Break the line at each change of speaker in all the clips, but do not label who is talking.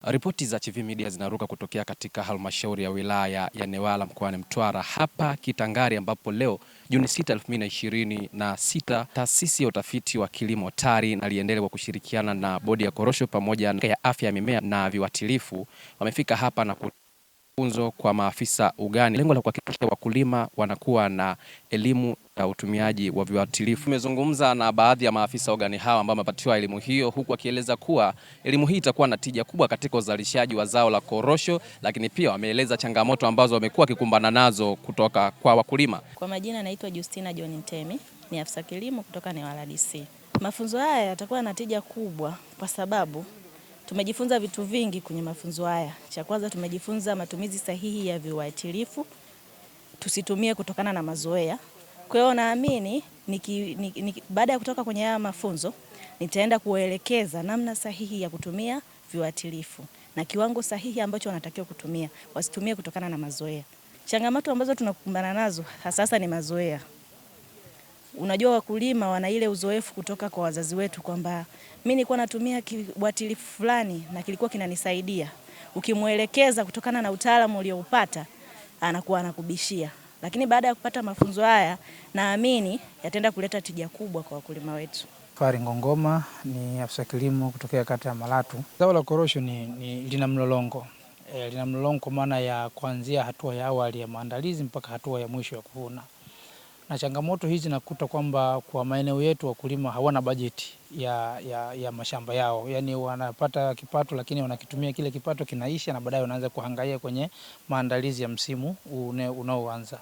Ripoti za Chivihi Media zinaruka kutokea katika halmashauri ya wilaya ya Newala mkoani Mtwara hapa Kitangari, ambapo leo Juni 6, 2026 taasisi ya utafiti wa kilimo TARI na Liendele kwa kushirikiana na bodi ya korosho pamoja na ya afya ya mimea na viuatilifu wamefika hapa na funzo kwa maafisa ugani, lengo la kuhakikisha wakulima wanakuwa na elimu ya utumiaji wa viuatilifu. Tumezungumza na baadhi ya maafisa ugani hawa ambao wamepatiwa elimu hiyo, huku akieleza kuwa elimu hii itakuwa na tija kubwa katika uzalishaji wa zao la korosho, lakini pia wameeleza changamoto ambazo wamekuwa wakikumbana nazo kutoka kwa wakulima.
Kwa majina naitwa Justina John Ntemi, ni afisa kilimo kutoka Newala DC. Mafunzo haya yatakuwa na tija kubwa kwa sababu tumejifunza vitu vingi kwenye mafunzo haya. Cha kwanza tumejifunza matumizi sahihi ya viuatilifu, tusitumie kutokana na mazoea. Kwa hiyo naamini baada ya kutoka kwenye haya mafunzo nitaenda kuelekeza namna sahihi ya kutumia viuatilifu na kiwango sahihi ambacho wanatakiwa kutumia, wasitumie kutokana na mazoea. Changamoto ambazo tunakumbana nazo hasa ni mazoea. Unajua wakulima wana ile uzoefu kutoka kwa wazazi wetu kwamba mimi nilikuwa natumia kiuatilifu fulani na kilikuwa kinanisaidia. Ukimuelekeza kutokana na utaalamu ulioupata anakuwa anakubishia. Lakini baada ya kupata mafunzo haya naamini yataenda kuleta tija kubwa kwa wakulima wetu.
Fari Ngongoma ni afisa kilimo kutokea kata ya Malatu. Zao la korosho lina mlolongo. Lina mlolongo kwa maana ya kuanzia hatua ya awali ya maandalizi mpaka hatua ya mwisho ya kuvuna. Na changamoto hizi nakuta kwamba kwa maeneo yetu wakulima hawana bajeti ya mashamba yao. Yaani wanapata kipato lakini wanakitumia kile kipato kinaisha na baadaye wanaanza kuhangaika kwenye maandalizi ya msimu unaoanza.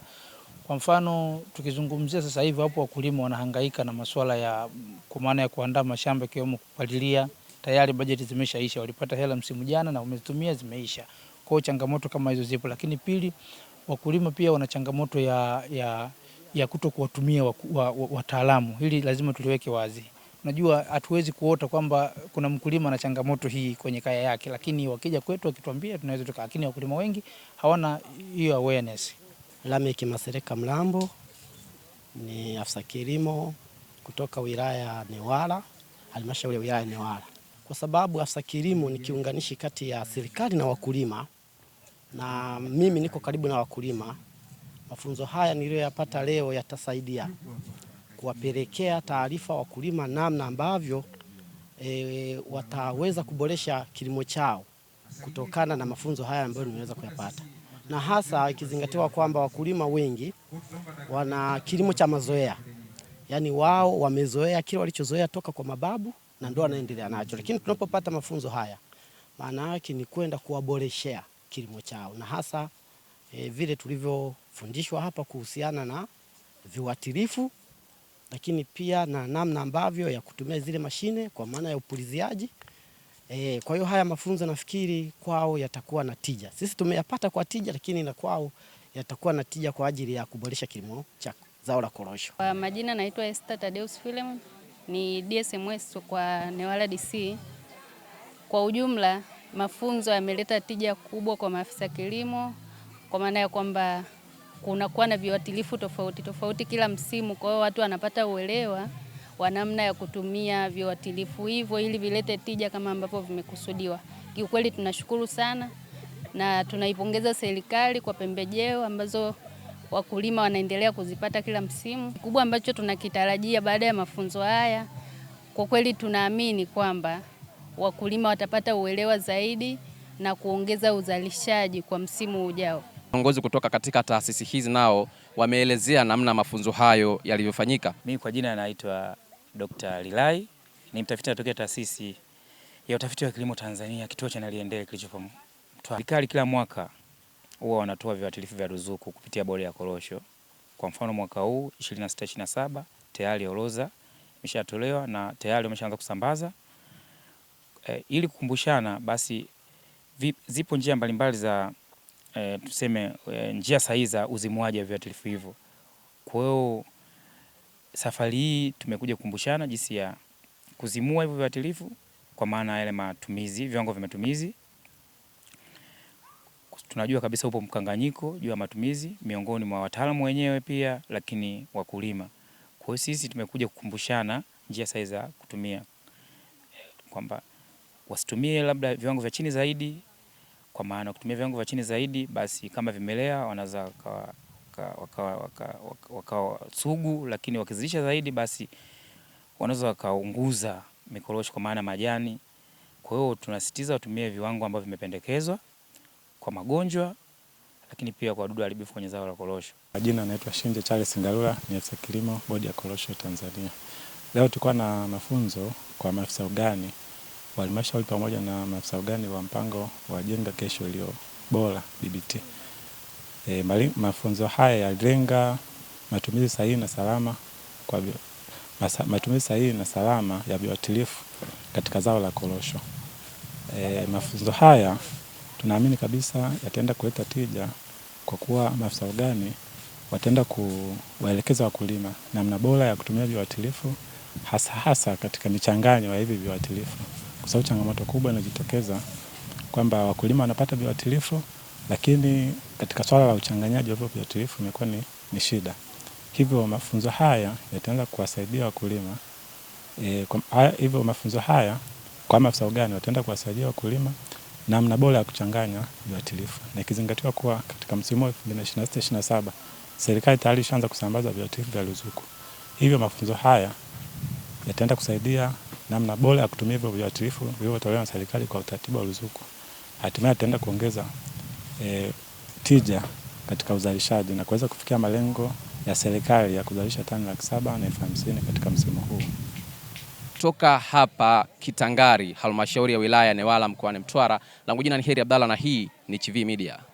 Kwa mfano tukizungumzia sasa hivi hapo wakulima wanahangaika na masuala ya kwa maana ya kuandaa mashamba ikiwemo kupalilia, tayari bajeti zimeshaisha, walipata hela msimu jana na wamezitumia zimeisha. Kwa hiyo changamoto kama hizo zipo, lakini pili wakulima pia wana changamoto ya kuto kuwatumia wataalamu. Hili lazima tuliweke wazi. Unajua hatuwezi kuota kwamba kuna mkulima na changamoto hii kwenye kaya yake, lakini wakija kwetu wakituambia tunaweza tuka, lakini wakulima wengi hawana hiyo awareness.
Lameki Masereka Mlambo ni afisa kilimo kutoka wilaya ya Newala, halmashauri ya wilaya ya Newala. Kwa sababu afisa kilimo ni kiunganishi kati ya serikali na wakulima, na mimi niko karibu na wakulima. Mafunzo haya niliyoyapata leo yatasaidia kuwapelekea taarifa wakulima namna ambavyo wataweza kuboresha kilimo chao kutokana na mafunzo haya ambayo nimeweza kuyapata. Na hasa ikizingatiwa kwamba wakulima wengi wana kilimo cha mazoea. Yaani wao wamezoea kile walichozoea toka kwa mababu na ndio wanaendelea nacho. Lakini tunapopata mafunzo haya maana yake ni kwenda kuwaboreshea kilimo chao, na hasa vile tulivyofundishwa hapa kuhusiana na viuatilifu, lakini pia na namna ambavyo ya kutumia zile mashine kwa maana ya upuliziaji. Kwa hiyo haya mafunzo nafikiri kwao yatakuwa na tija. Sisi tumeyapata kwa tija, lakini na kwao yatakuwa na tija kwa ajili ya kuboresha kilimo cha zao la korosho.
Kwa majina naitwa Esther Tadeus Philem, ni DSMS kwa Newala DC. Kwa ujumla mafunzo yameleta tija kubwa kwa maafisa kilimo, kwa maana ya kwamba kunakuwa na viuatilifu tofauti tofauti kila msimu. Kwa hiyo watu wanapata uelewa wa namna ya kutumia viuatilifu hivyo ili vilete tija kama ambavyo vimekusudiwa. Kiukweli tunashukuru sana na tunaipongeza serikali kwa pembejeo ambazo wakulima wanaendelea kuzipata kila msimu. Kikubwa ambacho tunakitarajia baada ya mafunzo haya, kwa kweli tunaamini kwamba wakulima watapata uelewa zaidi na kuongeza uzalishaji kwa msimu ujao.
Viongozi kutoka katika taasisi hizi nao wameelezea namna mafunzo hayo yalivyofanyika.
Mimi kwa jina naitwa Dr. Lilai, ni mtafiti kutoka taasisi ya utafiti wa kilimo Tanzania, kituo cha Liendele kilichopo Mtwara. Serikali kila mwaka huwa wanatoa viuatilifu vya ruzuku kupitia bodi ya korosho. Kwa mfano mwaka huu 26-27 tayari orodha imeshatolewa na tayari wameshaanza kusambaza. Ili kukumbushana basi zipo njia mbalimbali za tuseme njia sahihi za uzimuaji wa viuatilifu hivyo. Kwa hiyo safari hii tumekuja kukumbushana jinsi ya kuzimua hivyo viuatilifu kwa maana yale matumizi, viwango vya matumizi. Tunajua kabisa upo mkanganyiko juu ya matumizi miongoni mwa wataalamu wenyewe pia, lakini wakulima. Kwa hiyo sisi tumekuja kukumbushana njia sahihi za kutumia, kwamba wasitumie labda viwango vya chini zaidi, kwa maana kutumia viwango vya chini zaidi basi kama vimelea wanaweza wakawa sugu, lakini wakizidisha zaidi basi wanaweza wakaunguza mikorosho kwa maana majani. Kwa hiyo tunasisitiza watumie viwango ambavyo vimependekezwa kwa magonjwa, lakini pia kwa wadudu haribifu kwenye zao la korosho.
Majina naitwa Shinje Charles Ngalula, ni afisa kilimo bodi ya korosho Tanzania. Leo tulikuwa na mafunzo kwa maafisa ugani wa halmashauri pamoja na maafisa ugani wa mpango wa Jenga Kesho Iliyo Bora BBT. Mafunzo haya yalilenga matumizi sahihi na salama ya viuatilifu katika zao la korosho. Mafunzo haya tunaamini kabisa yataenda kuleta tija kwa kuwa maafisa ugani wataenda kuwaelekeza wakulima namna bora ya kutumia viuatilifu hasa katika michanganyo ya hivi viuatilifu. Kwa sababu changamoto kubwa inajitokeza kwamba wakulima wanapata viuatilifu, lakini katika swala la uchanganyaji wa viuatilifu imekuwa ni shida. Hivyo mafunzo haya yataanza kuwasaidia wakulima. Hivyo mafunzo haya kwa maafisa ugani wataenda kuwasaidia wakulima namna bora ya kuchanganya viuatilifu. Na ikizingatiwa kuwa katika msimu wa 2026/27 serikali tayari ishaanza kusambaza viuatilifu vya ruzuku. Hivyo mafunzo haya yataenda kusaidia namna bora ya kutumia hivyo viuatilifu vilivyotolewa na serikali kwa utaratibu wa ruzuku. Hatimaye yataenda kuongeza tija katika uzalishaji na kuweza kufikia malengo ya serikali ya kuzalisha tani 750,000 katika msimu huu.
Toka hapa Kitangari, halmashauri ya wilaya ya Newala mkoani Mtwara, langu jina ni Heri Abdalla na hii ni Chivihi Media.